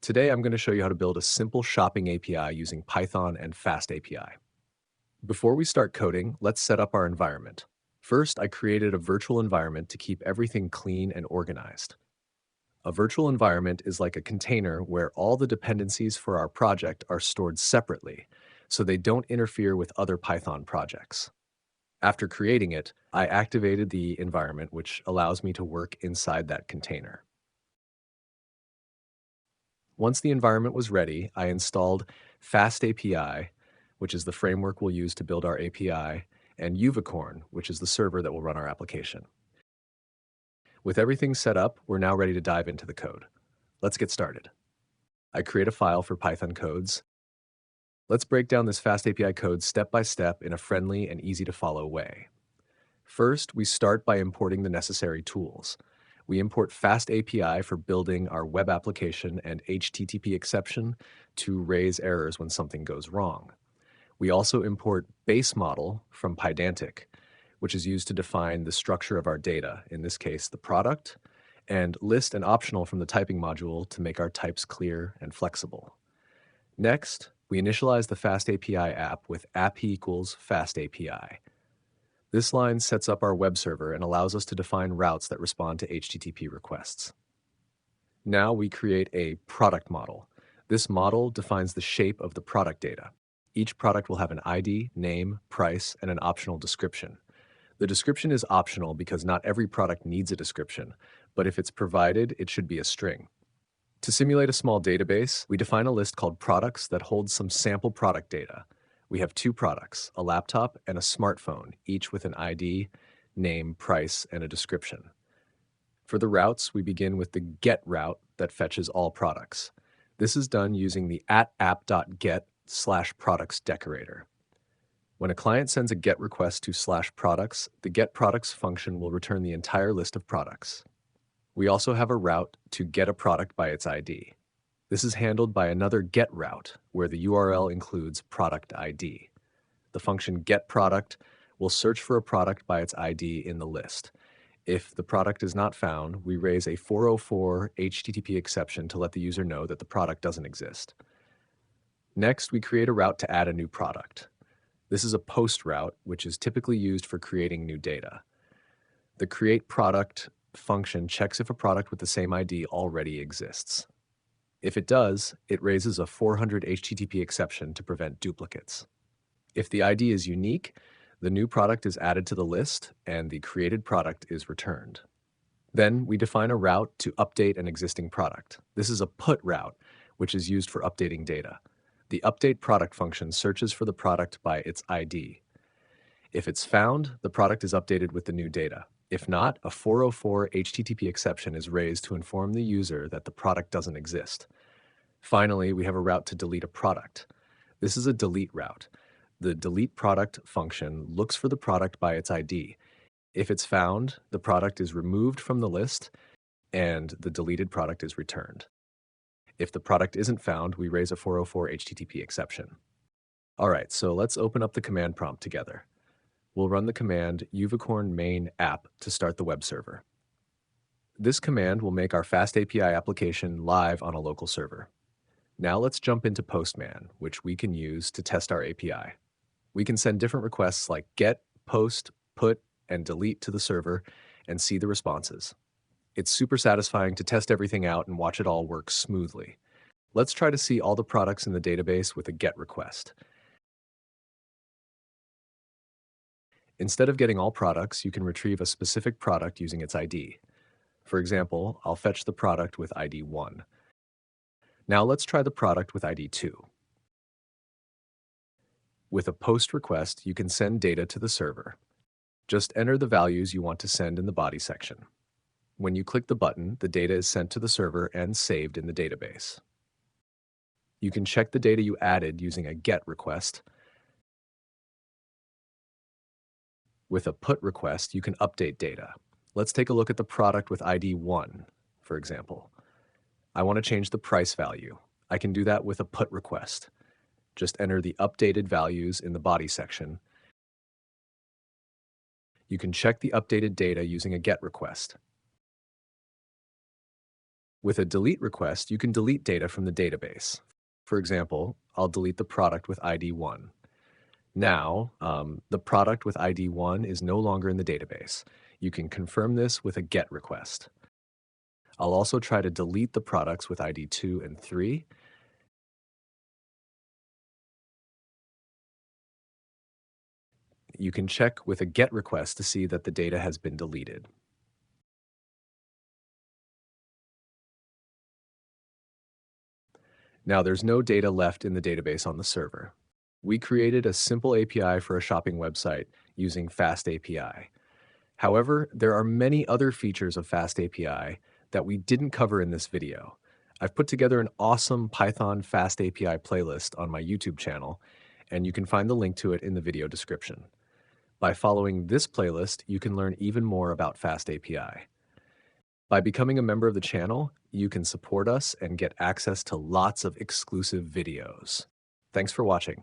Today, I'm going to show you how to build a simple shopping API using Python and FastAPI. Before we start coding, let's set up our environment. First, I created a virtual environment to keep everything clean and organized. A virtual environment is like a container where all the dependencies for our project are stored separately, so they don't interfere with other Python projects. After creating it, I activated the environment, which allows me to work inside that container. Once the environment was ready, I installed FastAPI, which is the framework we'll use to build our API, and Uvicorn, which is the server that will run our application. With everything set up, we're now ready to dive into the code. Let's get started. I create a file for Python codes. Let's break down this FastAPI code step by step in a friendly and easy to follow way. First, we start by importing the necessary tools. We import FastAPI for building our web application and HTTP exception to raise errors when something goes wrong. We also import base model from Pydantic, which is used to define the structure of our data, in this case, the product, and list and optional from the typing module to make our types clear and flexible. Next, we initialize the FastAPI app with app equals FastAPI. This line sets up our web server and allows us to define routes that respond to HTTP requests. Now we create a product model. This model defines the shape of the product data. Each product will have an ID, name, price, and an optional description. The description is optional because not every product needs a description, but if it's provided, it should be a string. To simulate a small database, we define a list called products that holds some sample product data. We have two products, a laptop and a smartphone, each with an ID, name, price, and a description. For the routes, we begin with the get route that fetches all products. This is done using the @app.get/products decorator. When a client sends a GET request to /products, the getProducts function will return the entire list of products. We also have a route to get a product by its ID. This is handled by another get route, where the URL includes product ID. The function getProduct will search for a product by its ID in the list. If the product is not found, we raise a 404 HTTP exception to let the user know that the product doesn't exist. Next, we create a route to add a new product. This is a post route, which is typically used for creating new data. The createProduct function checks if a product with the same ID already exists. If it does, it raises a 400 HTTP exception to prevent duplicates. If the ID is unique, the new product is added to the list and the created product is returned. Then we define a route to update an existing product. This is a put route, which is used for updating data. The updateProduct function searches for the product by its ID. If it's found, the product is updated with the new data. If not, a 404 HTTP exception is raised to inform the user that the product doesn't exist. Finally, we have a route to delete a product. This is a delete route. The deleteProduct function looks for the product by its ID. If it's found, the product is removed from the list and the deleted product is returned. If the product isn't found, we raise a 404 HTTP exception. All right, so let's open up the command prompt together. We'll run the command uvicorn main app to start the web server. This command will make our FastAPI application live on a local server. Now let's jump into Postman, which we can use to test our API. We can send different requests like get, post, put, and delete to the server and see the responses. It's super satisfying to test everything out and watch it all work smoothly. Let's try to see all the products in the database with a GET request. Instead of getting all products, you can retrieve a specific product using its ID. For example, I'll fetch the product with ID 1. Now let's try the product with ID 2. With a POST request, you can send data to the server. Just enter the values you want to send in the body section. When you click the button, the data is sent to the server and saved in the database. You can check the data you added using a GET request. With a PUT request, you can update data. Let's take a look at the product with ID 1, for example. I want to change the price value. I can do that with a PUT request. Just enter the updated values in the body section. You can check the updated data using a GET request. With a delete request, you can delete data from the database. For example, I'll delete the product with ID 1. Now, the product with ID 1 is no longer in the database. You can confirm this with a GET request. I'll also try to delete the products with ID 2 and 3. You can check with a GET request to see that the data has been deleted. Now, there's no data left in the database on the server. We created a simple API for a shopping website using FastAPI. However, there are many other features of FastAPI that we didn't cover in this video. I've put together an awesome Python FastAPI playlist on my YouTube channel, and you can find the link to it in the video description. By following this playlist, you can learn even more about FastAPI. By becoming a member of the channel, you can support us and get access to lots of exclusive videos. Thanks for watching.